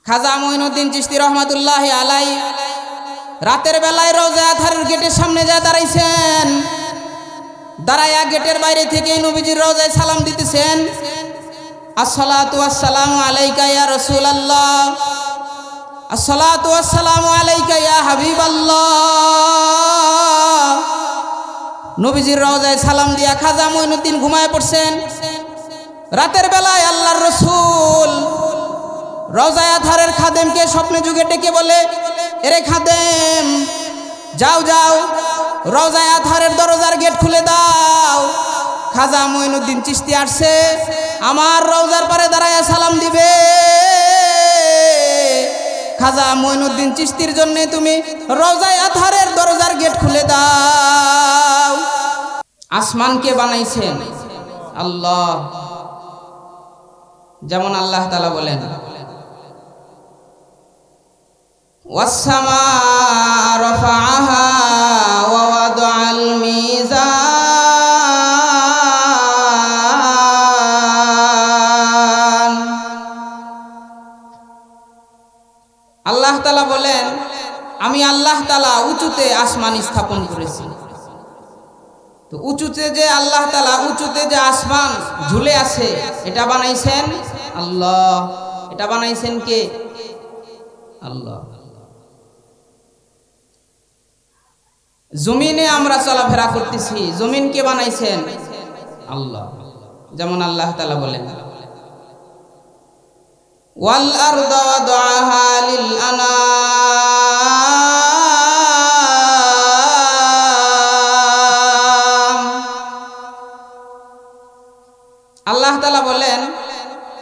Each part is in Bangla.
খাজা মঈনুদ্দিন চিশতি রহমাতুল্লাহি আলাই রাতের বেলায় রওজা আতহারের গেটের সামনে যা দাঁড়াইছেন। দাঁড়ায়া গেটের বাইরে থেকে নবীজির রওজায় সালাম দিতেছেন, আসসালাতু ওয়াসসালামু আলাইকা ইয়া রাসূলুল্লাহ, আসসালাতু ওয়াসসালামু আলাইকা ইয়া হাবিবাল্লাহ। নবীজির রওজায় সালাম দিয়া খাজা মঈনুদ্দিন ঘুমায় পড়ছেন। রাতের বেলায় আল্লাহর রাসূল রওজায় আতহারের খাদেমকে স্বপ্নে যুগে ডেকে বলে, এরে খাদেম, যাও যাও রওজায় আতহারের দরজার গেট খুলে দাও। খাজা মঈনুদ্দিন চিশতি আসছে, আমার রওজার পারে দাঁড়ায় সালাম দিবে। খাজা মঈনুদ্দিন চিশতির জন্য তুমি রওজায় আতহারের দরজার গেট খুলে দাও। আসমানকে বানাইছেন আল্লাহ, যেমন আল্লাহ তাআলা বলেন, ওয়াস-সামা'a রাফা'আহা ওয়া ওয়াদা'আল মিজান। আল্লাহ তাআলা বলেন, আমি আল্লাহ তাআলা উঁচুতে আসমান স্থাপন করেছি। তো উঁচুতে যে আল্লাহ তাআলা উঁচুতে যে আসমান ঝুলে আছে, এটা বানাইছেন আল্লাহ। এটা বানাইছেন কে? আল্লাহ। জমিনে আমরা চলাফেরা করতেছি, জমিন কে বানাইছেন? আল্লাহ। যেমন আল্লাহ তাআলা বলেন, ওয়াল আরদা ওয়াদা'আহা লিল আনাম। আল্লাহ তাআলা বলেন,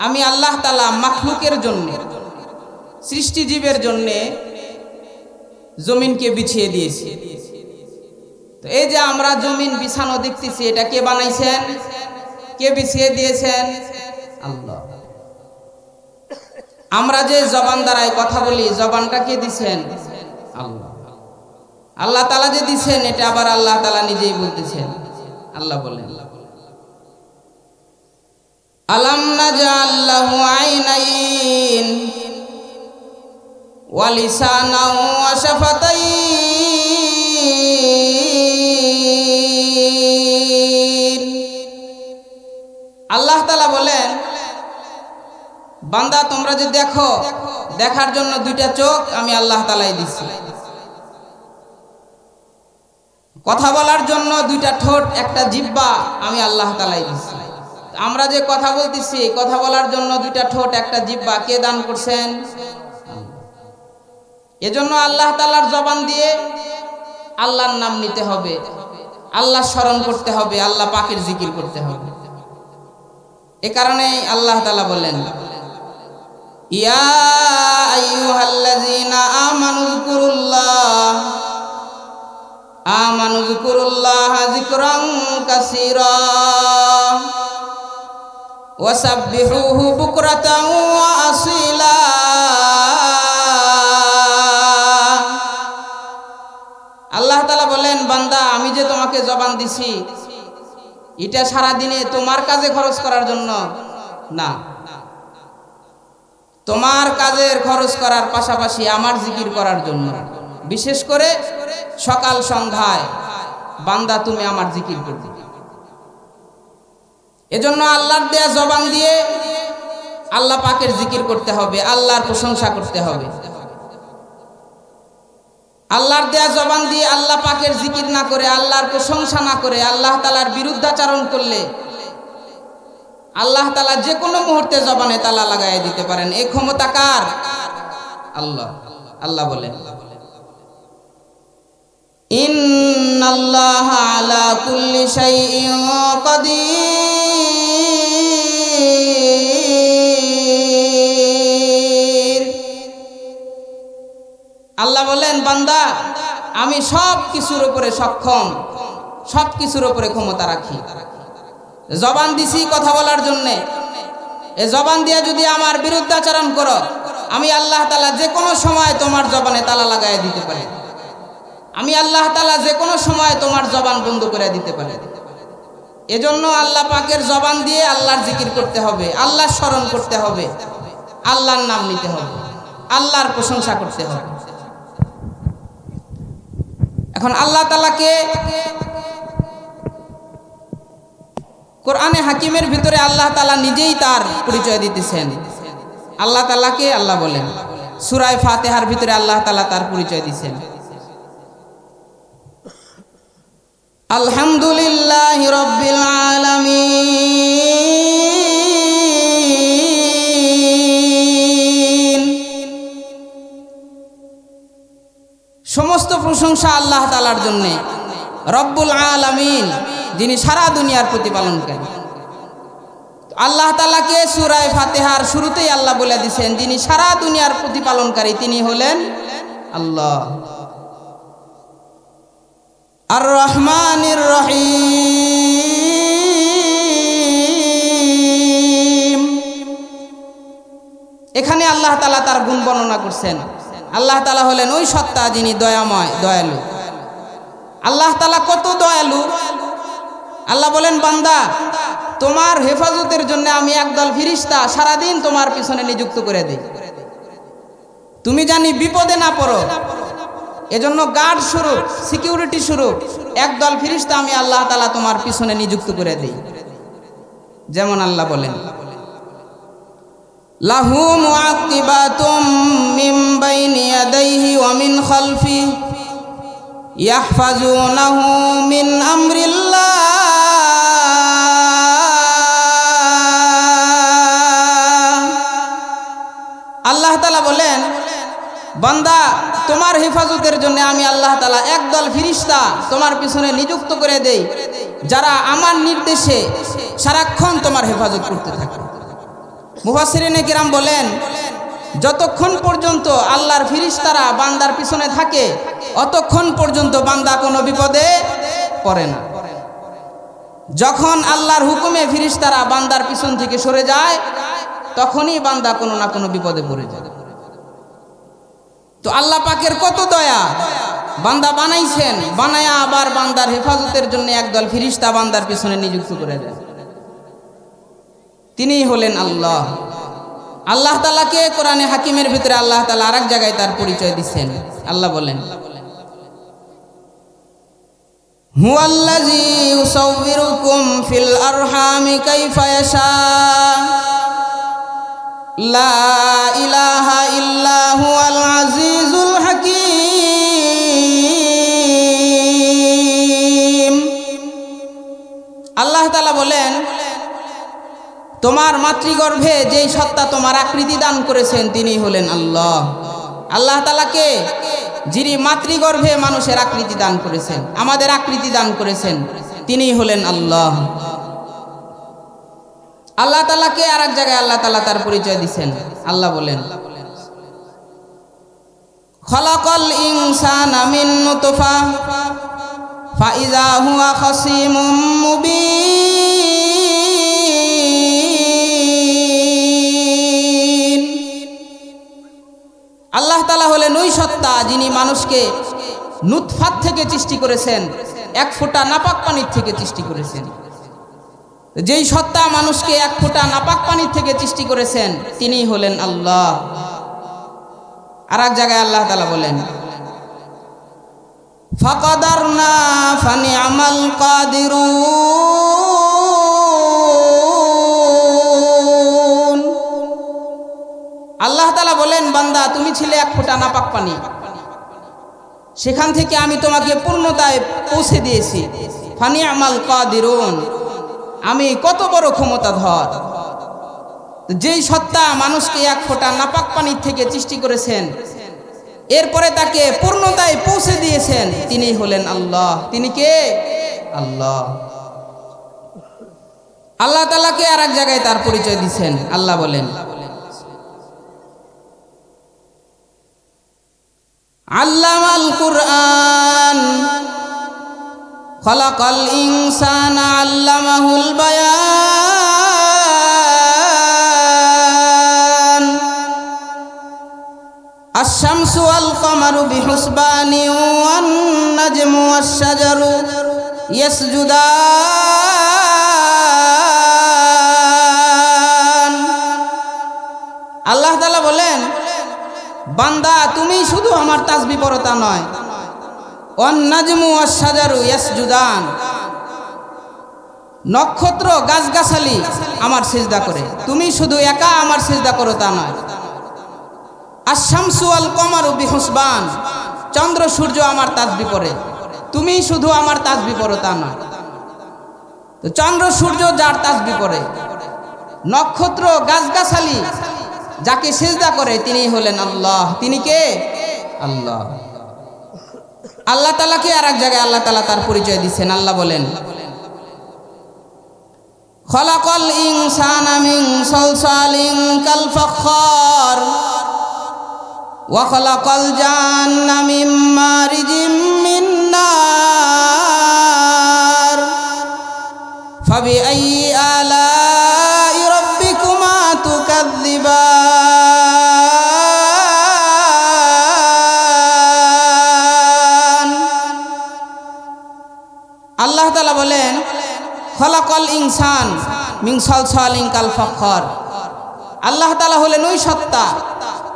আমি আল্লাহ তাআলা মাখলুকের জন্য, সৃষ্টিজীবের জন্য জমিনকে বিছিয়ে দিয়েছি। তো এই যে আমরা জমিন বিছানো দেখতেছি, এটা কে বানাইছেন? কে বিছিয়ে দিয়েছেন? আল্লাহ। আমরা যে জবান দ্বারায় কথা বলি, জবানটা কে দিছেন? আল্লাহ। আল্লাহ তাআলা যে দিছেন, এটা আবার আল্লাহ তাআলা নিজেই বলতেছেন। আল্লাহ বলেন, আলাম নাজআল লাহু আইনাইন ওয়া লিসানান ওয়া শাফাতাইন। আল্লাহ তাআলা বলেন, বান্দা তোমরা যে দেখো, দেখার জন্য দুইটা চোখ আমি আল্লাহ তাআলাই দিছি। কথা বলার জন্য দুইটা ঠোঁট, একটা জিহ্বা আমি আল্লাহ তাআলাই দিছি। আমরা যে কথা বলতেছি, কথা বলার জন্য দুইটা ঠোঁট, একটা জিহ্বা কে দান করছেন? এজন্য আল্লাহ তাআলার জবান দিয়ে আল্লাহর নাম নিতে হবে, আল্লাহ স্মরণ করতে হবে, আল্লাহ পাকের জিকির করতে হবে। এ কারণেই আল্লাহ তাআলা বলেন, ইয়া আইয়ুহাল্লাযীনা আমানু যকুরুল্লাহ যিকরান কাসীরা ওয়া সাব্বিহুহু বুকরাতান ওয়া আসীলা। আল্লাহ তাআলা বলেন, বান্দা আমি যে তোমাকে জবান দিছি, এটা সারা দিনে তোমার কাজে খরচ করার জন্য না, তোমার কাজের খরচ করার পাশাপাশি আমার জিকির করার জন্য। বিশেষ করে সকাল সন্ধ্যায় বান্দা তুমি আমার জিকির করবে। এজন্য আল্লাহর দেয়া জবান দিয়ে আল্লাহ পাকের জিকির করতে হবে, আল্লাহর প্রশংসা করতে হবে। আল্লাহর দেয়া জবান দিয়ে আল্লাহ পাকের জিকির না করে, আল্লাহর প্রশংসা না করে, আল্লাহ তাআলার বিরুদ্ধাচরণ করলে আল্লাহ তাআলা যে কোনো মুহূর্তে জবানে তালা লাগাই দিতে পারেন। এই ক্ষমতা কার? আল্লাহ। আল্লাহ বলেন, ইন্নাল্লাহা আলা কুল্লি শাইইন কাদির। আল্লাহ বলেন, বান্দা আমি সব কিছুর উপরে সক্ষম, সব কিছুর উপরে ক্ষমতা রাখি। জবান দিছি কথা বলার জন্য, এই জবান দিয়ে যদি আমার বিরুদ্ধাচরণ করো, আমি আল্লাহ তাআলা যে কোনো সময় তোমার জবানে তালা লাগাই দিতে পারি। আমি আল্লাহ তাআলা যে কোনো সময় তোমার জবান বন্ধ করে দিতে পারি। এজন্য আল্লাহ পাকের জবান দিয়ে আল্লাহর জিকির করতে হবে, আল্লাহর স্মরণ করতে হবে, আল্লাহর নাম নিতে হবে। আল্লাহর প্রশংসা করতে হবে। এখন আল্লাহ তাআলাকে কোরআনে হাকিমের ভিতরে আল্লাহ তাআলা নিজেই তার পরিচয় দিতেছেন। আল্লাহ তাআলাকে আল্লাহ বলেন, সূরা ফাতিহার ভিতরে আল্লাহ তাআলা তার পরিচয় দিয়েছেন, আলহামদুলিল্লাহি রাব্বিল আলামিন। সমস্ত প্রশংসা আল্লাহ তাআলার জন্য, রব্বুল আলামিন, যিনি সারা দুনিয়ার প্রতিপালনকারী। আল্লাহ তাআলাকে সূরা ফাতিহার শুরুতেই আল্লাহ বলে দিয়েছেন, যিনি সারা দুনিয়ার প্রতিপালনকারী তিনি হলেন আল্লাহ। আর রহমানির রহিম, এখানে আল্লাহ তাআলা তার গুণ বর্ণনা করছেন। আল্লাহ তাআলা হলেন ওই সত্তা যিনি দয়াময়, দয়ালু। আল্লাহ তাআলা কত দয়ালু! আল্লাহ বলেন, বান্দা তোমার হেফাজতের জন্য আমি একদল ফেরেশতা সারাদিন তোমার পিছনে নিযুক্ত করে দিই, তুমি জানি বিপদে না পড়ো, এজন্য গার্ড স্বরূপ, সিকিউরিটি স্বরূপ একদল ফেরেশতা আমি আল্লাহ তাআলা তোমার পিছনে নিযুক্ত করে দিই। যেমন আল্লাহ বলেন, লাহু মুআক্কিবাতুম মিন বাইনি ইয়াদাইহি ওয়া মিন খালফিহি ইয়াহফাজুনাহু মিন আমরিল্লাহ। আল্লাহ তাআলা বলেন, বান্দা তোমার হেফাজতের জন্য আমি আল্লাহ তাআলা একদল ফেরেশতা তোমার পিছনে নিযুক্ত করে দেই, যারা আমার নির্দেশে সারাক্ষণ তোমার হেফাজত করতে থাকে। মুফাসসিরিনে কিরাম বলেন, যতক্ষণ পর্যন্ত আল্লাহর ফেরেশতারা বান্দার পিছনে থাকে অতক্ষণ পর্যন্ত বান্দা কোনো বিপদে পড়ে না। যখন আল্লাহর হুকুমে ফেরেশতারা বান্দার পিছন থেকে সরে যায় তখনই বান্দা কোনো না কোনো বিপদে পড়ে যায়। তো আল্লাহ পাকের কত দয়া! বান্দা বানাইছেন, বানায়া আবার বান্দার হেফাজতের জন্য একদল ফেরেশতা বান্দার পিছনে নিযুক্ত করে দেন। তিনিই হলেন আল্লাহ। আল্লাহ তাআলাকে কোরআনে হাকিমের ভিতরে আল্লাহ তাআলা আরেক জায়গায় তার পরিচয় দিচ্ছেন। আল্লাহ বলেন, হুয়াল্লাযী ইউসাউবিরুকুম ফিল আরহামি কাইফা ইয়াশা লা ইলাহা ইল্লা হুয়াল আজিজুল হাকীম। আল্লাহ তাআলা বলেন, তোমার মাতৃগর্ভে যেই সত্তা তোমার আকৃতি দান করেছেন তিনি হলেন আল্লাহ। আল্লাহ তাআলাকে যিনি মাতৃগর্ভে মানুষের আকৃতি দান করেছেন, আমাদের আকৃতি দান করেছেন, তিনি হলেন আল্লাহ। আল্লাহ তাআলাকে আরেক জায়গায় আল্লাহ তাআলা তার পরিচয় দিচ্ছেন। আল্লাহ বলেন, খলাকাল ইনসানা মিন নুতফা ফাইযা হুয়া খাসীমুম মুবিন। আল্লাহ তাআলা হলেন ওই সত্তা যিনি মানুষকে নুতফাত থেকে সৃষ্টি করেছেন, এক ফোঁটা নাপাক পানির থেকে সৃষ্টি করেছেন। যেই সত্তা মানুষকে এক ফোঁটা নাপাক পানির থেকে সৃষ্টি করেছেন তিনি হলেন আল্লাহ। আর এক জায়গায় আল্লাহ তাআলা বলেন, ফাকাদারনা ফানি'মাল কাদিরুন। আল্লাহ তাআলা বলেন, বান্দা তুমি ছিলে এক ফোঁটা নাপাক পানি, সেখান থেকে আমি তোমাকে পূর্ণতায় পৌঁছে দিয়েছি। ফানি'মাল কাদিরুন, আমি কত বড় ক্ষমতাধর। যেই সত্তা মানুষকে এক ফোঁটা নাপাক পানির থেকে সৃষ্টি করেছেন, এরপরে তাকে পূর্ণতায় পৌঁছে দিয়েছেন, তিনি হলেন আল্লাহ। তিনি কে? আল্লাহ। আল্লাহ তাআলাকে আর এক জায়গায় তার পরিচয় দিচ্ছেন। আল্লাহ বলেন, আল্লামাল কুরআন খলাকাল ইনসানা আল্লামাহুল বায়ান আশ-শামসু ওয়াল কামারু বিহুসবানি ওয়ান নাজমু ওয়াশ-শাজারু ইয়াসজুদান। আল্লাহ তাআলা বলেন, বান্দা তুমি শুধু আমার তাসবিহ পড়ো তা নয়, ওয়ান নাজমু ওয়াস শাজারু ইয়াসজুদান, নক্ষত্র গাছগাছালি আমার সিজদা করে, তুমি শুধু একা আমার সিজদা করো তা নয়। আশ-শামসু ওয়াল কমারু বিহুসবান, চন্দ্র সূর্য আমার তাসবিহ পড়ে, তুমি শুধু আমার তাসবিহ পড়ো তা নয়। তো চন্দ্র সূর্য যার তাসবিহ পড়ে, নক্ষত্র গাছগাছালি যাকে সিজদা করে তিনি হলেন আল্লাহ। তিনি কে? আল্লাহ। আল্লাহ তাআলাকে আর এক জায়গায় আল্লাহ তাআলা তার পরিচয় দিচ্ছেন। আল্লাহ বলেন, খলাকাল ইনসানা মিন সালসালিন কাল ফাখখার ওয়া খলাকাল জান্না মিন মারিজিম মিন নার ফাবিআইয়ি আলাই রাব্বিকুমা তুকাযযিবান। আল্লাহ তাআলা বলেন, খলাকাল ইনসান মিন সালসালিন কাল ফাখখার, আল্লাহ তাআলা হলেন ওই সত্তা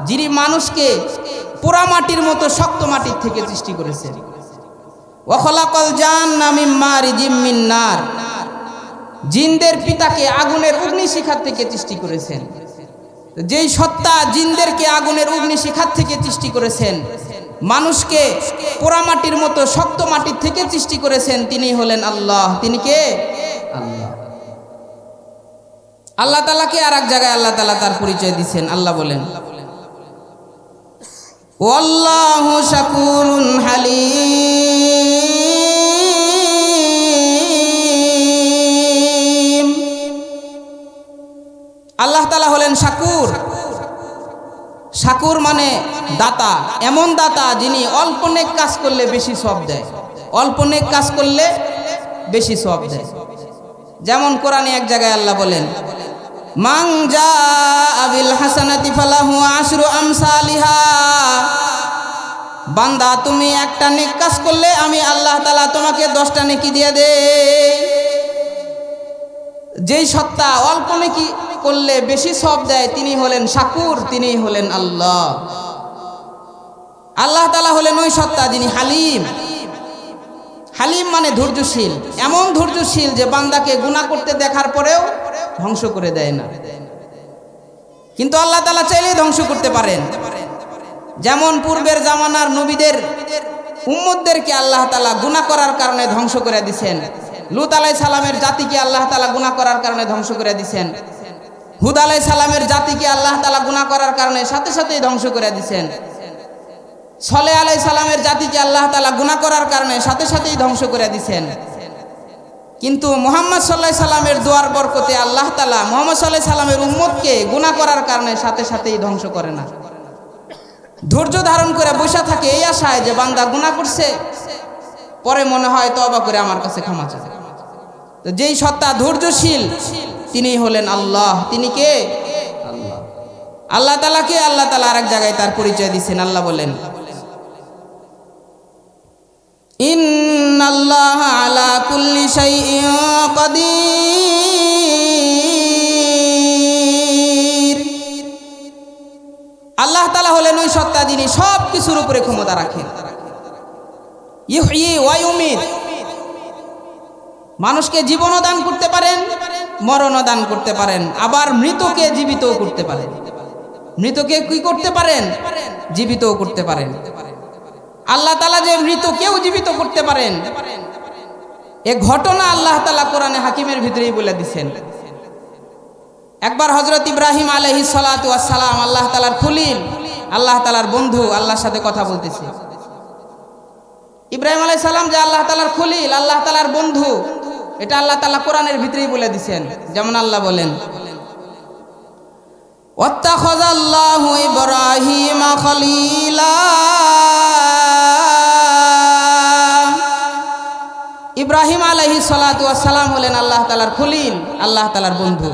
যিনি মানুষকে পোড়া মাটির মতো শক্ত মাটির থেকে সৃষ্টি করেছেন। ওয়া খলাকাল জান্না মিন মারিজিম মিন নার, জিনদের পিতাকে আগুনের অগ্নিশিখার থেকে সৃষ্টি করেছেন। যেই সত্তা জিনদেরকে আগুনের অগ্নিশিখার থেকে সৃষ্টি করেছেন, মানুষকে পোড়া মাটির মতো শক্ত মাটির থেকে সৃষ্টি করেছেন, তিনি হলেন আল্লাহ। তিনি কে? আল্লাহ। আল্লাহ তাআলাকে আর এক জায়গায় আল্লাহ তাআলা তার পরিচয় দিচ্ছেন। আল্লাহ বলেন, ওয়াল্লাহু শাকুরুন হালিম। আল্লাহ তাআলা হলেন শাকুর। শাকুর মানে দাতা, এমন দাতা যিনি অল্প নেক কাজ করলে বেশি সওয়াব দেয়, অল্প নেক কাজ করলে বেশি সওয়াব দেয়। যেমন কোরআনে এক জায়গায় আল্লাহ বলেন, মান জাআ বিল হাসানাতি ফালাহু আশরু আমসালিহা, বান্দা তুমি একটা নেক কাজ করলে আমি আল্লাহ তাআলা তোমাকে 10টা নেকি দিয়ে দেই। যেই সত্তা অল্প নেকি করলে বেশি সওয়াব দেয় তিনি হলেন শাকুর, তিনি হলেন আল্লাহ। আল্লাহ তাআলা হলেন ওই সত্তা যিনি হালিম। হালিম মানে ধৈর্যশীল, এমন ধৈর্যশীল যে বান্দাকে গুনাহ করতে দেখার পরেও ধ্বংস করে দেয় না। কিন্তু আল্লাহ তাআলা চাইলেই ধ্বংস করতে পারেন। যেমন পূর্বের জামানার নবীদের উম্মতদেরকে আল্লাহ তাআলা গুনাহ করার কারণে ধ্বংস করে দিয়েছেন। লূত আলাইহিস সালামের জাতিকে আল্লাহ তাআলা গুনাহ করার কারণে ধ্বংস করে দিয়েছেন। হুদ আলাইহিস সালামের জাতিকে আল্লাহ তাআলা গুনাহ করার কারণে সাথে সাথেই ধ্বংস করে দিয়েছেন। সলেহ আলাইহিস সালামের জাতিকে আল্লাহ তাআলা গুনাহ করার কারণে সাথে সাথেই ধ্বংস করে দিয়েছেন। কিন্তু মুহাম্মদ সাল্লাল্লাহু আলাইহি সাল্লামের দোয়ার বরকতে আল্লাহ তাআলা মুহাম্মদ সাল্লাল্লাহু আলাইহি সাল্লামের উম্মতকে গুনাহ করার কারণে সাথে সাথেই ধ্বংস করে না। ধৈর্য ধারণ করে বসে থাকে এই আশায় যে বান্দা গুনাহ করছে, পরে মনে হয় তওবা করে আমার কাছে ক্ষমা চায়। তো যেই সত্তা ধৈর্যশীল তিনি হলেন আল্লাহ। তিনি কে? আল্লাহ। আল্লাহ তাআলাকে আল্লাহ তাআলা আরেক জায়গায় তার পরিচয় দিয়েছেন। আল্লাহ বলেন, ইন্নাল্লাহা আলা কুল্লি শাইইন কাদির। আল্লাহ তাআলা হলেন ওই সত্তা যিনি সব কিছুর উপরে ক্ষমতা রাখেন। ইহয়ি ওয়া ইউমিত, মানুষকে জীবনও দান করতে পারেন, মরণও দান করতে পারেন, আবার মৃতকে জীবিতও করতে পারেন। মৃতকে কি করতে পারেন? জীবিতও করতে পারেন। আল্লাহ তাআলা যে মৃতকেও জীবিত করতে পারেন এ ঘটনা আল্লাহ তাআলা কোরআনে হাকিমের ভিতরেই বলে দিয়েছেন। একবার হযরত ইব্রাহিম আলাইহিস সালাতু ওয়াস সালাম, আল্লাহ তাআলার খলিল, আল্লাহ তাআলার বন্ধু, আল্লাহর সাথে কথা বলতেছে। ইব্রাহিম আলাইহিস সালাম যে আল্লাহ তাআলার খলিল, আল্লাহ তাআলার বন্ধু, এটা আল্লাহ তাআলা কোরআনের ভিতরেই বলে দিয়েছেন। যেমন আল্লাহ বলেন, ওয়াত্তাখাযাল্লাহু ইব্রাহিমা খলিলা। ইব্রাহিম আলাইহিস সালাতু ওয়াস সালাম হলেন আল্লাহ তাআলার খলিল, আল্লাহ তাআলার বন্ধু।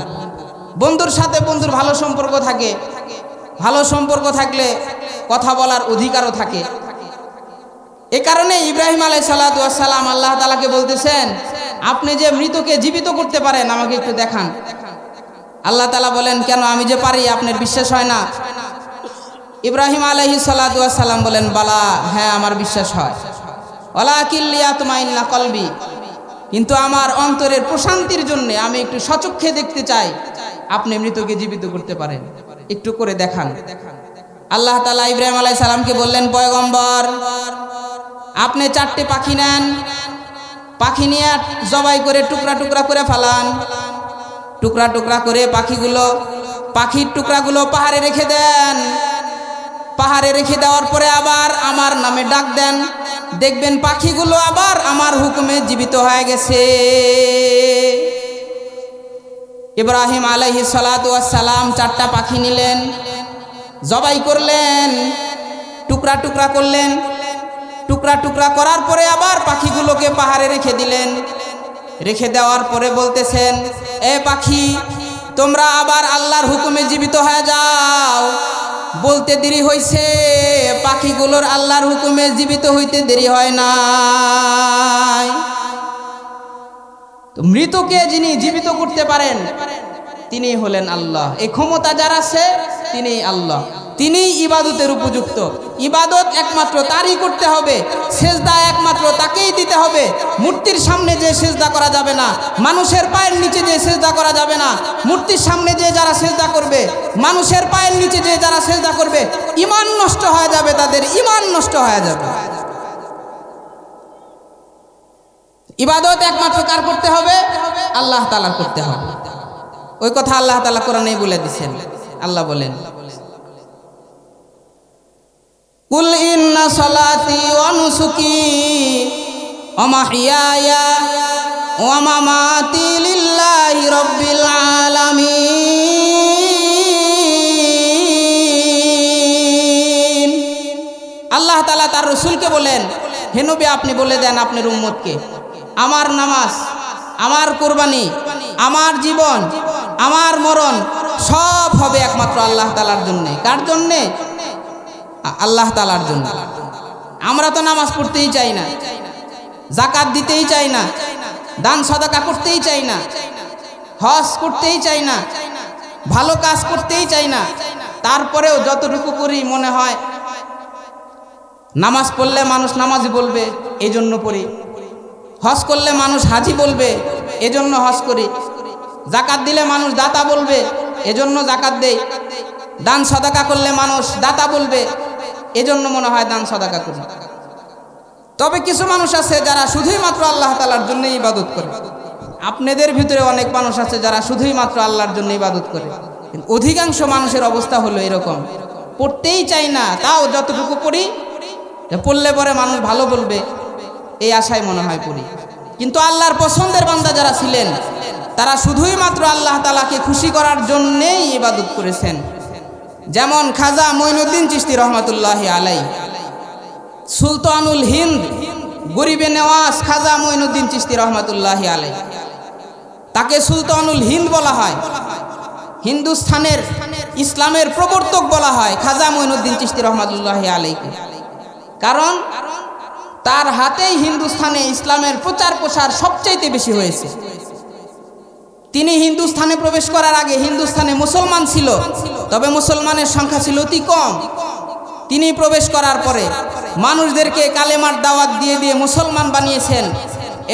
বন্ধুর সাথে বন্ধুর ভালো সম্পর্ক থাকে, ভালো সম্পর্ক থাকলে কথা বলার অধিকারও থাকে। এ কারণে ইব্রাহিম আলাইহিস সালাতু ওয়াস সালাম আল্লাহ তাআলাকে বলতেছেন, আপনি যে মৃতকে জীবিত করতে পারেন আমাকে একটু দেখান। আল্লাহ তাআলা বলেন, কেন? আমি যে পারি আপনার বিশ্বাস হয় না? ইব্রাহিম আলাইহিস সালাতু ওয়াস সালাম বলেন, বালা, হ্যাঁ আমার বিশ্বাস হয়। ওয়ালাকিন লিয়াতমাইন্না কলবি, কিন্তু আমার অন্তরের প্রশান্তির জন্য আমি একটু সচক্ষে দেখতে চাই আপনি মৃতকে জীবিত করতে পারেন, একটু করে দেখান। আল্লাহ তাআলা ইব্রাহিম আলাইহিস সালামকে বললেন, পয়গম্বর, আপনি 4টে পাখি নেন, পাখি নিয়ে জবাই করে টুকরা টুকরা করে ফেলান, টুকরা টুকরা করে পাখির টুকরাগুলো পাহাড়ে রেখে দেন। পাহাড়ে রেখে দেওয়ার পরে আবার আমার নামে ডাক দেন, দেখবেন পাখিগুলো আবার আমার হুকুমে জীবিত হয়ে গেছে। ইব্রাহিম আলাইহিস সালাতু ওয়াস সালাম 4টা পাখি নিলেন, জবাই করলেন, টুকরা টুকরা করলেন, টুকরা টুকরা করার পরে আবার পাখিগুলোকে পাহাড়ে রেখে দিলেন। রেখে দেওয়ার পরে বলতেছেন, এ পাখি, তোমরা আবার আল্লাহর হুকুমে জীবিত হয়ে যাও। বলতে দেরি হয়েছে, পাখিগুলোর আল্লাহর হুকুমে জীবিত হইতে দেরি হয় নাই। তো মৃতকে যিনি জীবিত করতে পারেন তিনি হলেন আল্লাহ। এই ক্ষমতা যার আছে তিনি আল্লাহ, তিনি ইবাদতের উপযুক্ত। ইবাদত একমাত্র তারই করতে হবে, সেজদা একমাত্র তাকেই দিতে হবে। মূর্তির সামনে যে সেজদা করা যাবে না, মানুষের পায়ের নিচে যে সেজদা করা যাবে না। মূর্তির সামনে যে যারা সেজদা করবে, মানুষের পায়ের নিচে যে যারা সেজদা করবে, ঈমান নষ্ট হয়ে যাবে, তাদের ঈমান নষ্ট হয়ে যাবে। ইবাদত একমাত্র কার করতে হবে? আল্লাহ তাআলার করতে হবে। ওই কথা আল্লাহ তাআলা কোরআনে বলে দিয়েছেন। আল্লাহ বলেন, কুল ইন্না সালাতি ওয়া নুসুকি ওয়া মাহইয়ায়া ওয়া মামাতি লিল্লাহি রাব্বিল আলামিন। আল্লাহ তাআলা তার রাসূলকে বলেন, হে নবী, আপনি বলে দেন আপনার উম্মতকে, আমার নামাজ, আমার কুরবানি, আমার জীবন, আমার মরণ সব হবে একমাত্র আল্লাহ তাআলার জন্য। কার জন্যে? আল্লাহ তাআলার জন্য। আমরা তো নামাজ পড়তেই চাই না, যাকাত দিতেই চাই না, দান সাদাকা করতেই চাই না, হজ করতেই চাই না, ভালো কাজ করতেই চাই না। তারপরেও যতটুকু করি মনে হয় নামাজ পড়লে মানুষ নামাজি বলবে, এজন্য পড়ি। হজ করলে মানুষ হাজি বলবে, এজন্য হজ করি। যাকাত দিলে মানুষ দাতা বলবে, এজন্য যাকাত দেই। দান সাদাকা করলে মানুষ দাতা বলবে, এজন্য মনে হয় দান সাদাকা করি। তবে কিছু মানুষ আছে যারা শুধুই মাত্র আল্লাহ তাআলার জন্য ইবাদত করে। আপনাদের ভিতরে অনেক মানুষ আছে যারা শুধুই মাত্র আল্লাহর জন্য ইবাদত করে। কিন্তু অধিকাংশ মানুষের অবস্থা হলো এরকম, পড়তেই চাই না, তাও যতটুকু পড়ি, পড়লে পরে মানুষ ভালো বলবে, এই আশায় মনে হয় পড়ি। কিন্তু আল্লাহর পছন্দের বান্দা যারা ছিলেন তারা শুধুই মাত্র আল্লাহ তাআলাকে খুশি করার জন্যেই ইবাদত করেছেন। যেমন খাজা মঈনুদ্দিন চিশতি রহমাতুল্লাহি আলাইহি, সুলতানুল হিন্দ, গরিবে নেওয়াজ খাজা মঈনুদ্দিন চিশতি রহমাতুল্লাহি আলাইহি, তাকে সুলতানুল হিন্দ বলা হয়। হিন্দুস্থানের ইসলামের প্রবর্তক বলা হয় খাজা মঈনুদ্দিন চিশতি রহমাতুল্লাহি আলাইহি। কারণ তার হাতেই হিন্দুস্থানে ইসলামের প্রচার প্রসার সবচাইতে বেশি হয়েছে। তিনি হিন্দুস্থানে প্রবেশ করার আগে হিন্দুস্থানে মুসলমান ছিল, তবে মুসলমানের সংখ্যা ছিল অতি কম। তিনি প্রবেশ করার পরে মানুষদেরকে কালেমার দাওয়াত দিয়ে দিয়ে মুসলমান বানিয়েছেন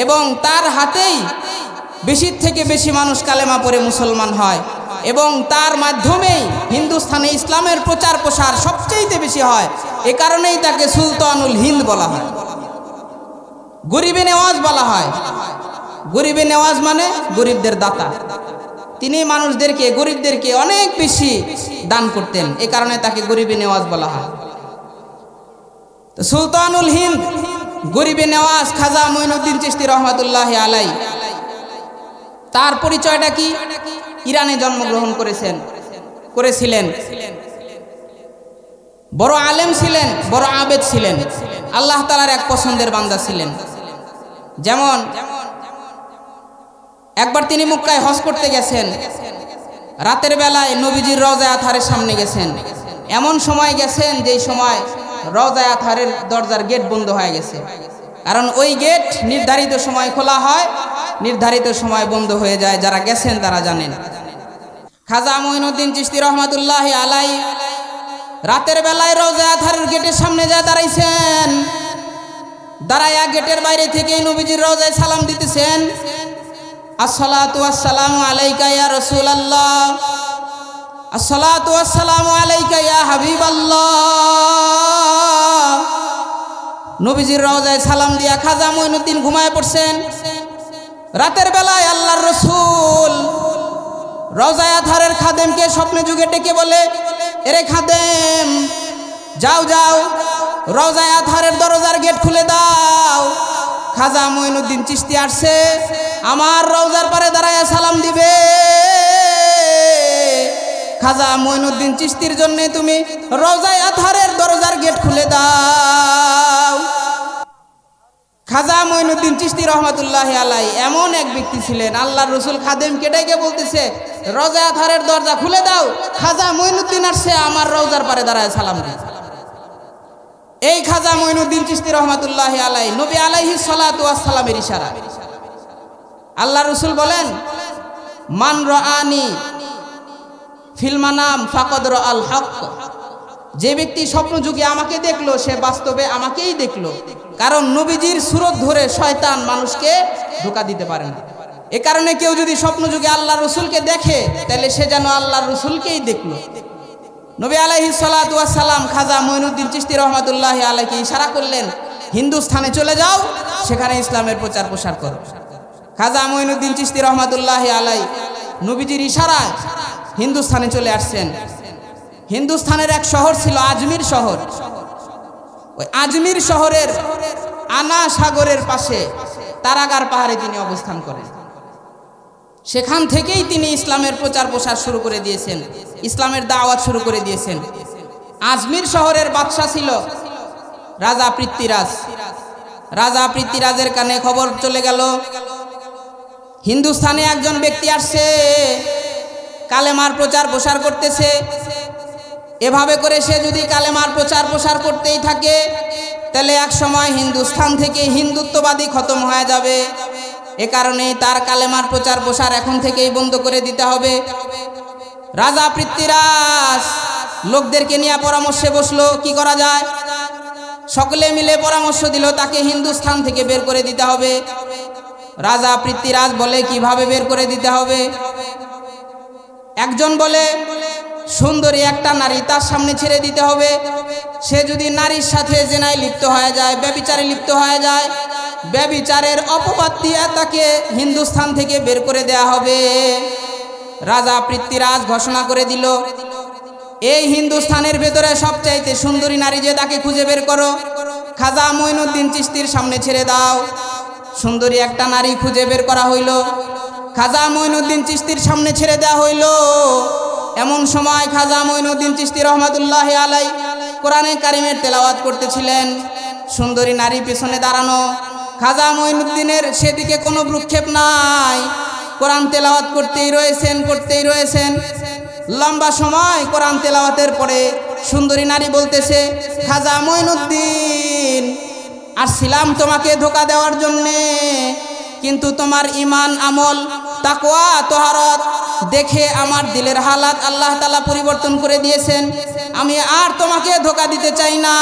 এবং তার হাতেই বেশির থেকে বেশি মানুষ কালেমা পড়ে মুসলমান হয় এবং তার মাধ্যমেই হিন্দুস্থানে ইসলামের প্রচার প্রসার সবচেয়ে বেশি হয়। এ কারণেই তাকে সুলতানুল হিন্দ বলা হয়, গরিবে নেওয়াজ বলা হয়। গরিবে নেওয়াজ মানে গরিবদের দাতা। তিনি মানুষদেরকে, গরিবদেরকে অনেক বেশি দান করতেন, এ কারণে তাকে গরিবে নেওয়াজ বলা হয়। তো সুলতানুল হিন্দ, গরিবে নেওয়াজ খাজা মঈনুদ্দিন চিশতি রহমাতুল্লাহি আলাইহি, তার পরিচয়টা কি? ইরানে জন্মগ্রহণ করেছিলেন। বড় আলেম ছিলেন, বড় আবেদ ছিলেন, আল্লাহ তাআলার এক পছন্দের বান্দা ছিলেন। যেমন একবার তিনি মক্কায় হজ করতে গেছেন, রাতের বেলায় নবীজির রওজা আতহারের সামনে গেছেন। এমন সময় গেছেন যেই সময় রওজা আতহারের দরজার গেট বন্ধ হয়ে গেছে, কারণ ওই গেট নির্ধারিত সময় খোলা হয়, নির্ধারিত সময় বন্ধ হয়ে যায়। যারা গেছেন তারা জানেন। খাজা মঈনুদ্দিন চিশতি রহমাতুল্লাহি আলাইহি রাতের বেলায় রওজায়ে আতহারের গেটের সামনে যা দাঁড়াইছেন, দাঁড়ায়া গেটের বাইরে থেকেই নবীজির রওজায় সালাম দিতেছেন, আসসালাতু ওয়াসসালামু আলাইকা ইয়া রাসূলুল্লাহ, আসসালাতু ওয়াসসালামু আলাইকা ইয়া হাবিবাল্লাহ। নবীজির রওজায় সালাম দিয়া খাজা মঈনুদ্দিন ঘুমায় পড়ছেন। রাতের বেলায় আল্লাহর রাসূল রওজায়ে আতহারের খাদেমকে স্বপ্নে যুগে ডেকে বলে, এরে খাদেম, যাও যাও, রওজায়ে আতহারের দরজার গেট খুলে দাও, খাজা মঈনুদ্দিন চিশতি আসছে, আমার রওজার পারে দাঁড়ায় সালাম দিবে। খাজা মঈনুদ্দিন চিশতির জন্য তুমি রওজায়ে আতহারের দরজার গেট খুলে দাও। খাজা মঈনুদ্দিন চিশতি রহমাতুল্লাহি আলাইহি এমন এক ব্যক্তি ছিলেন, আল্লাহর রাসূল খাদেমকে ডেকে বলতেছে, রওজায়ে আতহারের দরজা খুলে দাও, খাজা মঈনুদ্দিন আসছে, আমার রওজার পারে দাঁড়ায় সালাম দিবে। এই খাজা মঈনুদ্দিন চিশতি রহমাতুল্লাহি আলাইহি নবী আলাইহিস সালাতু ওয়াস সালামের ইশারা। আল্লাহর রাসূল বলেন, মান রাআনি ফিল মানাম ফাকাদ রাআল হক, যে ব্যক্তি স্বপ্ন যুগে আমাকে দেখলো সে বাস্তবে আমাকেই দেখলো। কারণ নবীজির সুরত ধরে শয়তান মানুষকে ধোঁকা দিতে পারে না। এ কারণে কেউ যদি স্বপ্ন যুগে আল্লাহর রাসূলকে দেখে তাহলে সে যেন আল্লাহর রাসূলকেই দেখলো। নবী আলাইহিস সালাতু ওয়াস সালাম খাজা মঈনুদ্দিন চিশতি রহমাতুল্লাহি আলাইহিকে ইশারা করলেন, হিন্দুস্থানে চলে যাও, সেখানে ইসলামের প্রচার প্রসার করো। খাজা মঈনুদ্দিন চিশতি রহমাতুল্লাহি আলাইহি নবীজির ইশারায় হিন্দুস্থানে চলে আসছেন। হিন্দুস্থানের এক শহর ছিল আজমির শহর। ওই আজমির শহরের আনা সাগরের পাশে তারাগার পাহাড়ে তিনি অবস্থান করেন। সেখান থেকেই তিনি ইসলামের প্রচার প্রসার শুরু করে দিয়েছেন, ইসলামের দাওয়াত শুরু করে দিয়েছেন। আজমির শহরের বাদশা ছিল রাজা পৃথ্বীরাজ। রাজা পৃথ্বীরাজের কানে খবর চলে গেল, হিন্দুস্থানে একজন ব্যক্তি আসছে, কালেমার প্রচার প্রসার করতেছে। এভাবে করে সে যদি কালেমার প্রচার প্রসার করতেই থাকে তাহলে এক সময় হিন্দুস্থান থেকে হিন্দুত্ববাদী খতম হয়ে যাবে। এ কারণেই তার কালেমার প্রচার প্রসার এখন থেকেই বন্ধ করে দিতে হবে। রাজা পৃথ্বীরাজ লোকদেরকে নিয়ে পরামর্শে বসলো, কি করা যায়। সকলে মিলে পরামর্শ দিল তাকে হিন্দুস্থান থেকে বের করে দিতে হবে। রাজা পৃথ্বীরাজ বলে, কিভাবে বের করে দিতে হবে। একজন বলে, সুন্দরী একটা নারী তার সামনে ছেড়ে দিতে হবে। সে যদি নারীর সাথে জেনায় লিপ্ত হয়ে যায়, ব্যভিচারে লিপ্ত হয়ে যায়, ব্যভিচারের অপবাদ দিয়ে তাকে হিন্দুস্থান থেকে বের করে দেয়া হবে। রাজা পৃথ্বীরাজ ঘোষণা করে দিল, এই হিন্দুস্থানের ভেতরে সবচাইতে সুন্দরী নারী যে তাকে খুঁজে বের করো, খাজা মঈনুদ্দিন চিশতির সামনে ছেড়ে দাও। সুন্দরী একটা নারী খুঁজে বের করা হইল, খাজা মঈনুদ্দিন চিশতির সামনে ছেড়ে দেওয়া হইল। এমন সময় খাজা মঈনুদ্দিন চিশতি রহমাতুল্লাহি আলাইহি কোরআনে কারিমের তেলাওয়াত করতেছিলেন। সুন্দরী নারী পেছনে দাঁড়ানো, খাজা মঈনুদ্দিনের সেদিকে কোনো ভ্রুক্ষেপ নাই, কোরআন তেলাওয়াত করতেই রয়েছেন। লম্বা সময় কোরআন তেলাওয়াতের পরে সুন্দরী নারী বলতেছে, খাজা মঈনুদ্দিন, আসছিলাম তোমাকে ধোঁকা দেওয়ার জন্যে, কিন্তু তোমার ঈমান, আমল, তাকওয়া, তহারত দেখে আমার দিলের হালাত আল্লাহ তাআলা পরিবর্তন করে দিয়েছেন। আমি আর তোমাকে ধোঁকা দিতে চাই না,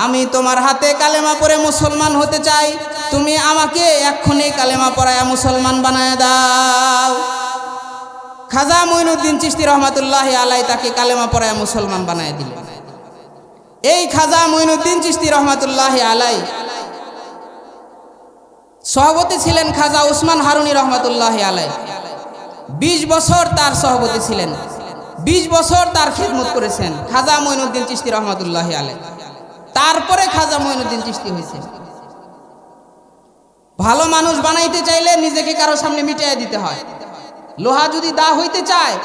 আমি তোমার হাতে কালেমা পড়ে মুসলমান হতে চাই। তুমি আমাকে এক্ষুনি কালেমা পড়ায়া মুসলমান বানায় দাও। খাজা মঈনুদ্দিন চিশতি রহমাতুল্লাহি আলাইহি তাকে কালেমা পড়ায়া মুসলমান বানায় দিল। এই খাজা মঈনুদ্দিন চিশতি রহমাতুল্লাহি আলাইহি সভাপতি ছিলেন খাজা উসমান হারুনি রহমাতুল্লাহি আলাইহি। 20 বছর তার সভাপতি ছিলেন, 20 বছর তার খেদমত করেছেন খাজা মঈনুদ্দিন চিশতি রহমাতুল্লাহি আলাইহি। তারপরে খাজা মঈনুদ্দিন চিশতি হয়েছে। ভালো মানুষ বানাইতে চাইলে নিজেকে কারো সামনে মিটাইয়া দিতে হয়। লোহা যদি দা হইতে চায়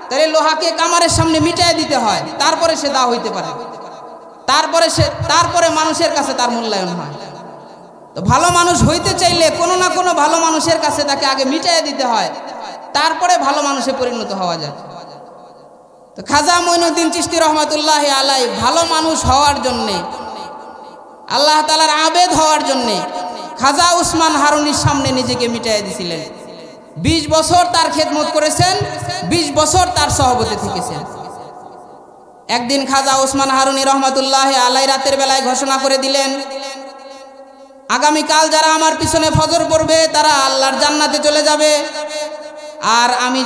তাহলে লোহাকে কামারের সামনে মিটাইয়া দিতে হয়, তারপরে সে দা হইতে পারে, তারপরে মানুষের কাছে তার মূল্যায়ন হয়। তো ভালো মানুষ হইতে চাইলে কোনো না কোনো ভালো মানুষের কাছে তাকে আগে মিটাইয়া দিতে হয়, তারপরে ভালো মানুষে পরিণত হওয়া যায়। তো খাজা মঈনুদ্দিন চিশতি রহমাতুল্লাহি আলাইহি ভালো মানুষ হওয়ার জন্যে, আল্লাহ তাআলার আবেদ হওয়ার জন্যে খাজা উসমান হারুনির সামনে নিজেকে মিটাইয়া দিয়েছিলেন। 20 বছর তার খেদমত করেছেন, 20 বছর তার সভাপতি থেকেছেন। একদিন খাজা ওসমান হারুনি রহমাতুল্লাহ আলাই রাতের বেলায় ঘোষণা করে দিলেন, আগামীকাল যারা আমার পিছনে ফজর পড়বে তারা আল্লাহর জান্নাতে চলে যাবে। আর আমি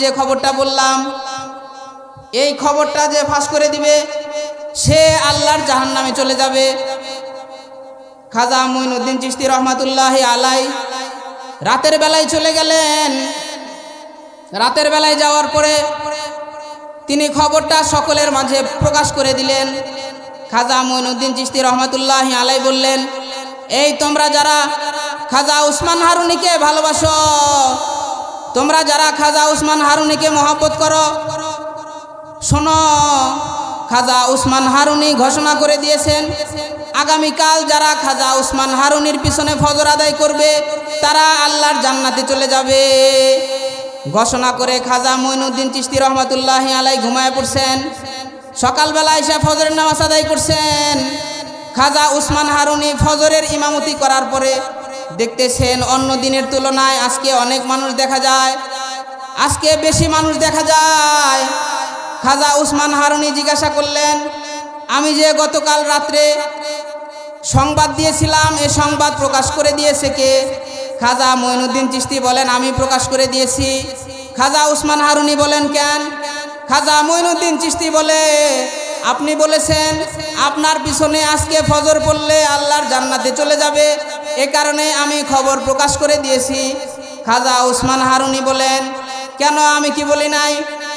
যে খবরটা বললাম, এই খবরটা যে ফাঁস করে দিবে সে আল্লাহর জাহান্নামে চলে যাবে। খাজা মুঈনুদ্দিন চিশতি রহমাতুল্লাহ আলাই রাতের বেলায় চলে গেলেন। রাতের বেলায় যাওয়ার পরে তিনি খবরটা সকলের মাঝে প্রকাশ করে দিলেন। খাজা মুঈনুদ্দিন চিশতি রহমাতুল্লাহ আলাই বললেন, এই তোমরা যারা খাজা উসমান হারুনিকে ভালোবাসো, তোমরা যারা খাজা উসমান হারুনিকে মহব্বত করো, শোনো, খাজা উসমান হারুনি ঘোষণা করে দিয়েছেন আগামীকাল যারা খাজা উসমান হারুনির পিছনে ফজর আদায় করবে তারা আল্লাহর জান্নাতে চলে যাবে। ঘোষণা করে খাজা মুঈনুদ্দিন চিশতি রহমাতুল্লাহ আলাই ঘুমায় পড়ছেন। সকালবেলা এসে ফজরের নামাজ আদায় করছেন। খাজা উসমান হারুনি ফজরের ইমামতি করার পরে দেখতেছেন অন্য দিনের তুলনায় আজকে অনেক মানুষ দেখা যায়, আজকে বেশি মানুষ দেখা যায়। খাজা উসমান হারুনি জিজ্ঞাসা করলেন, আমি যে গতকাল রাত্রে সংবাদ দিয়েছিলাম এ সংবাদ প্রকাশ করে দিয়েছে কে? খাজা মুঈনুদ্দিন চিশতি বলেন, আমি প্রকাশ করে দিয়েছি। খাজা উসমান হারুনি বলেন, কেন? খাজা মুঈনুদ্দিন চিশতি বলে, আপনি বলেছেন আপনার পিছনে আজকে ফজর পড়লে আল্লাহর জান্নাতে চলে যাবে, এ কারণে আমি খবর প্রকাশ করে দিয়েছি। খাজা উসমান হারুনি বলেন, কেন, আমি কি বলি নাই?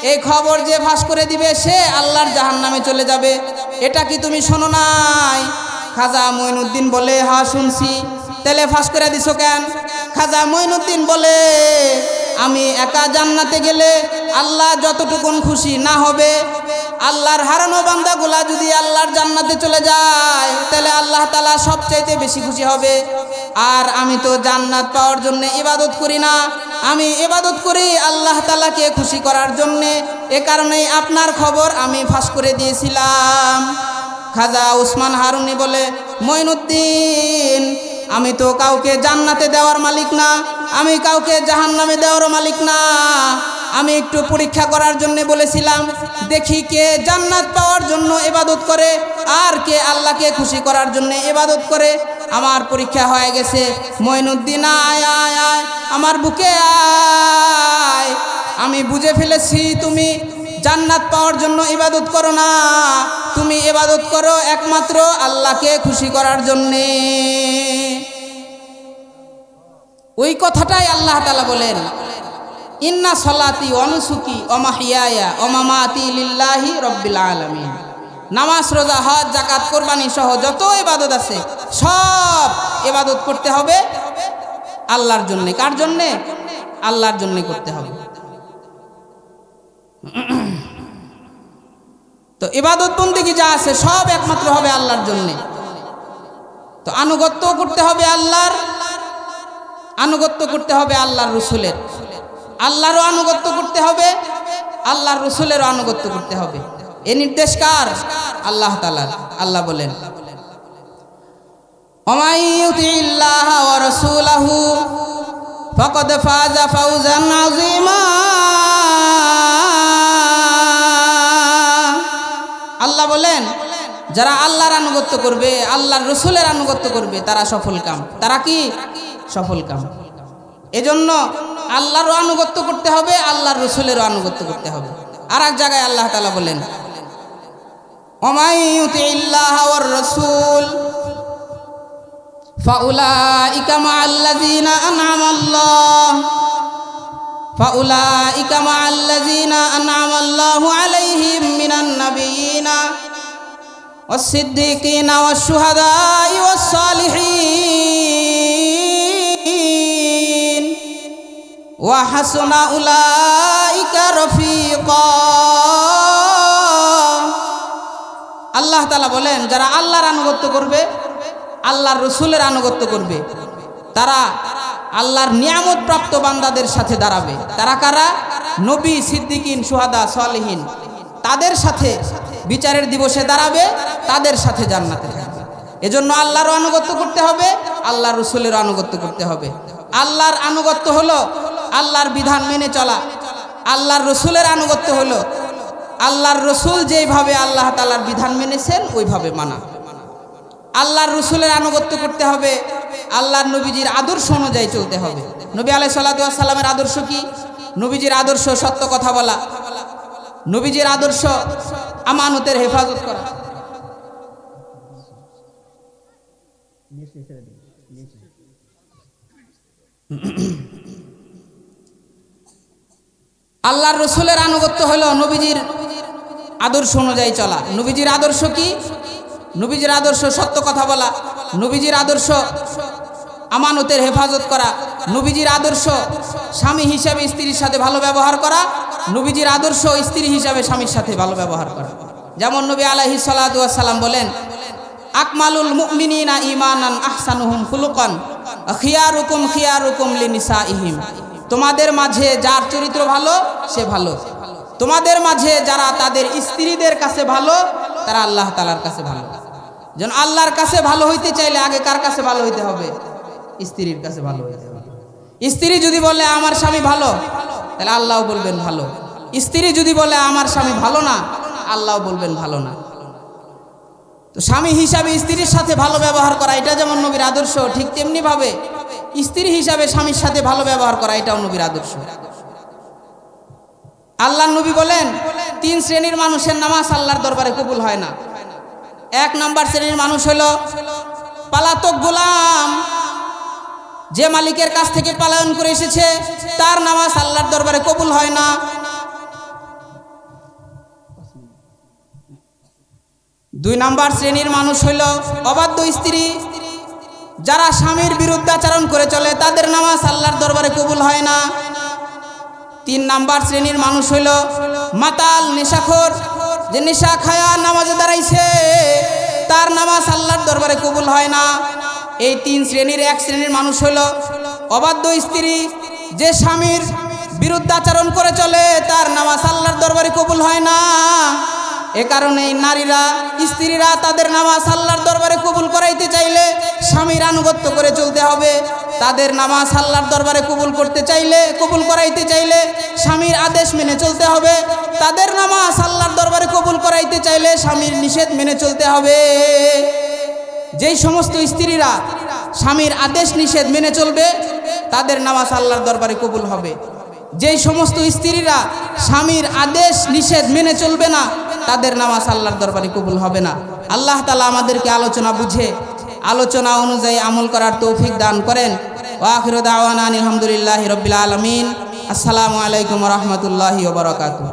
এই খবর যে ফাঁস করে দিবে সে আল্লাহর জাহান্নামে চলে যাবে, এটা কি তুমি শোনো নাই? খাজা মুঈনুদ্দিন বলে, হ্যাঁ শুনছি। তাহলে ফাঁস করে দিছো কেন? খাজা মুঈনুদ্দিন বলে, আমি একা জান্নাতে গেলে আল্লাহ যতটুকুন খুশি না হবে, আল্লাহর হারানো বান্দাগুলা যদি আল্লাহর জান্নাতে চলে যায় তাহলে আল্লাহ তাআলা সবচাইতে বেশি খুশি হবে। আর আমি তো জান্নাত পাওয়ার জন্য ইবাদত করি না, আমি ইবাদত করি আল্লাহ তাআলাকে খুশি করার জন্য, এ কারণেই আপনার খবর আমি ফাঁস করে দিয়েছিলাম। খাজা উসমান হারুনি বলে, মুঈনুদ্দিন, আমি তো কাউকে জান্নাতে দেওয়ার মালিক না, আমি কাউকে জাহান্নামে দেওয়ার মালিক না, আমি একটু পরীক্ষা করার জন্য বলেছিলাম, দেখি কে জান্নাত পাওয়ার জন্য ইবাদত করে আর কে আল্লাহকে খুশি করার জন্য ইবাদত করে। আমার পরীক্ষা হয়ে গেছে। মুঈনুদ্দিন, আয় আয় আয় আমার বুকে আয়, আমি বুঝে ফেলেছি তুমি জান্নাত পাওয়ার জন্য ইবাদত করো না, তুমি ইবাদত করো একমাত্র আল্লাহকে খুশি করার জন্যে। ওই কথাটাই আল্লাহ তাআলা বলেন, ইন্না সলাতি ওয়া নুসুকি ওয়া মাহইয়ায়া ওয়া মামাতি লিল্লাহি রাব্বিল আলামিন। নামাজ, রোজা, হজ, যাকাত, কুরবানি সহ যত ইবাদত আছে সব ইবাদত করতে হবে আল্লাহর জন্য। কার জন্যে? আল্লাহর জন্য করতে হবে। তো ইবাদত বন্দেগী যা আছে সব একমাত্র হবে আল্লাহর জন্য। তো আনুগত্য করতে হবে আল্লাহর, আনুগত্য করতে হবে আল্লাহর রসুলের, আল্লাহরও আনুগত্য করতে হবে, আল্লাহর রসুলেরও আনুগত্য করতে হবে। এ নির্দেশ কার? আল্লাহ তাআলার। আল্লাহ বলেন, ওমাই ইউতিল্লাহ ওয়া রাসূলাহু ফাকাদ ফাযা ফাওজান আযীমা। আল্লাহ বলেন, যারা আল্লাহর আনুগত্য করবে, আল্লাহর রসুলের আনুগত্য করবে তারা সফল কাম। তারা কি? সফল কাম। এজন্য আল্লাহরও আনুগত্য করতে হবে, আল্লাহর রসুলেরও আনুগত্য করতে হবে। আর এক জায়গায় আল্লাহ তাআলা বলেন, ওমাই ইউতিল্লাহ ওয়ার রাসূল ফাউলাইকা মাআল্লাযীনা আন'আমাল্লাহু আলাইহিম মিনান নাবিয়্যিনা ওয়াস-সিদ্দীকিনা ওয়াশ-শুহাদা'i ওয়াস-সালিহিন ওয়া হাসুনা উলাইকা রফিকা। আল্লাহ তাআলা বলেন, যারা আল্লাহর আনুগত্য করবে, আল্লাহর রসুলের আনুগত্য করবে, তারা আল্লাহর নিয়ামত প্রাপ্ত বান্দাদের সাথে দাঁড়াবে। তারা কারা? নবী, সিদ্দিকিন, শুহাদা, সালেহিন, তাদের সাথে বিচারের দিবসে দাঁড়াবে, তাদের সাথে জান্নাতে থাকবে। এজন্য আল্লাহরও আনুগত্য করতে হবে, আল্লাহর রসুলেরও আনুগত্য করতে হবে। আল্লাহর আনুগত্য হলো আল্লাহর বিধান মেনে চলা, আল্লাহর রসুলের আনুগত্য হলো আল্লাহর রসুল যেইভাবে আল্লাহ তাআলার বিধান মেনেছেন ওইভাবে মানা। আল্লাহর রসুলের আনুগত্য করতে হবে, আল্লাহর নবীজির আদর্শ অনুযায়ী চলতে হবে। নবী আলাইহিস সালাতু ওয়াস সালামের আদর্শ কি? নবীজির আদর্শ সত্য কথা বলা, নবীজির আদর্শ আমানতের হেফাজত করা। আল্লাহর রসুলের আনুগত্য হলো নবীজির আদর্শ অনুযায়ী চলা। নবীজির আদর্শ কি? নবীজির আদর্শ সত্য কথা বলা, নবীজির আদর্শ আমানতের হেফাজত করা, নবীজির আদর্শ স্বামী হিসাবে স্ত্রীর সাথে ভালো ব্যবহার করা, নবীজির আদর্শ স্ত্রী হিসাবে স্বামীর সাথে ভালো ব্যবহার করা। যেমন নবী আলাইহিস সালাতু ওয়াস সালাম বলেন, আকমালুল মুমিনিনা ঈমানান আহসানুহুম খুলুকান খিয়ারুকুম খিয়ারুকুম লিনিসাইহিম। তোমাদের মাঝে যার চরিত্র ভালো সে ভালো, তোমাদের মাঝে যারা তাদের স্ত্রীদের কাছে ভালো তারা আল্লাহ তাআলার কাছে ভালো। যেন আল্লাহর কাছে ভালো হইতে চাইলে আগে কার কাছে ভালো হইতে হবে? স্ত্রীর কাছে ভালো হইতে হবে। স্ত্রী যদি বলে আমার স্বামী ভালো, তাহলে আল্লাহও বলবেন ভালো। স্ত্রী যদি বলে আমার স্বামী ভালো না, আল্লাহও বলবেন ভালো না। তো স্বামী হিসাবে স্ত্রীর সাথে ভালো ব্যবহার করা এটা যেমন নবীর আদর্শ, ঠিক তেমনি ভাবে স্ত্রী হিসাবে স্বামীর সাথে ভালো ব্যবহার করা এটাও নবীর আদর্শ। আল্লাহর নবী বলেন, 3 শ্রেণীর মানুষের নামাজ আল্লাহর দরবারে কবুল হয় না। 1 নম্বর শ্রেণীর মানুষ হলো পালাতক গোলাম, যে মালিকের কাছ থেকে পালায়ন করে এসেছে তার নামাজ আল্লাহর দরবারে কবুল হয় না। 2 নম্বর শ্রেণীর মানুষ হইল অবাধ্য স্ত্রী, যারা স্বামীর বিরুদ্ধাচরণ করে চলে তাদের নামাজ আল্লাহর দরবারে কবুল হয় না। 3 নম্বর শ্রেণীর মানুষ হইল মাতাল নেশাখোর, যে নেশা খায়া নামাজে দাঁড়াইছে তার নামাজ আল্লাহর দরবারে কবুল হয় না। এই 3 শ্রেণীর 1 শ্রেণীর মানুষ হইল অবাধ্য স্ত্রী, যে স্বামীর বিরুদ্ধাচরণ করে চলে তার নামাজ আল্লাহর দরবারে কবুল হয় না। এ কারণে নারীরা স্ত্রীরা তাদের নামাজ আল্লাহর দরবারে কবুল করাইতে চাইলে স্বামীর আনুগত্য করে চলতে হবে। তাদের নামাজ আল্লাহর দরবারে কবুল করতে চাইলে, কবুল করাইতে চাইলে স্বামীর আদেশ মেনে চলতে হবে। তাদের নামাজ আল্লাহর দরবারে কবুল করাইতে চাইলে স্বামীর নিষেধ মেনে চলতে হবে। যেই সমস্ত স্ত্রীরা স্বামীর আদেশ নিষেধ মেনে চলবে তাদের নামাজ আল্লাহর দরবারে কবুল হবে। যেই সমস্ত স্ত্রীরা স্বামীর আদেশ নিষেধ মেনে চলবে না তাদের নামাজ আল্লাহর দরবারে কবুল হবে না। আল্লাহ তাআলা আমাদেরকে আলোচনা বুঝে আলোচনা অনুযায়ী আমল করার তৌফিক দান করেন। ওয়া আখিরু দাওয়ানা আলহামদুলিল্লাহি রাব্বিল আলামিন। আসসালামু আলাইকুম ওয়া রাহমাতুল্লাহি ওয়া বারাকাতুহু।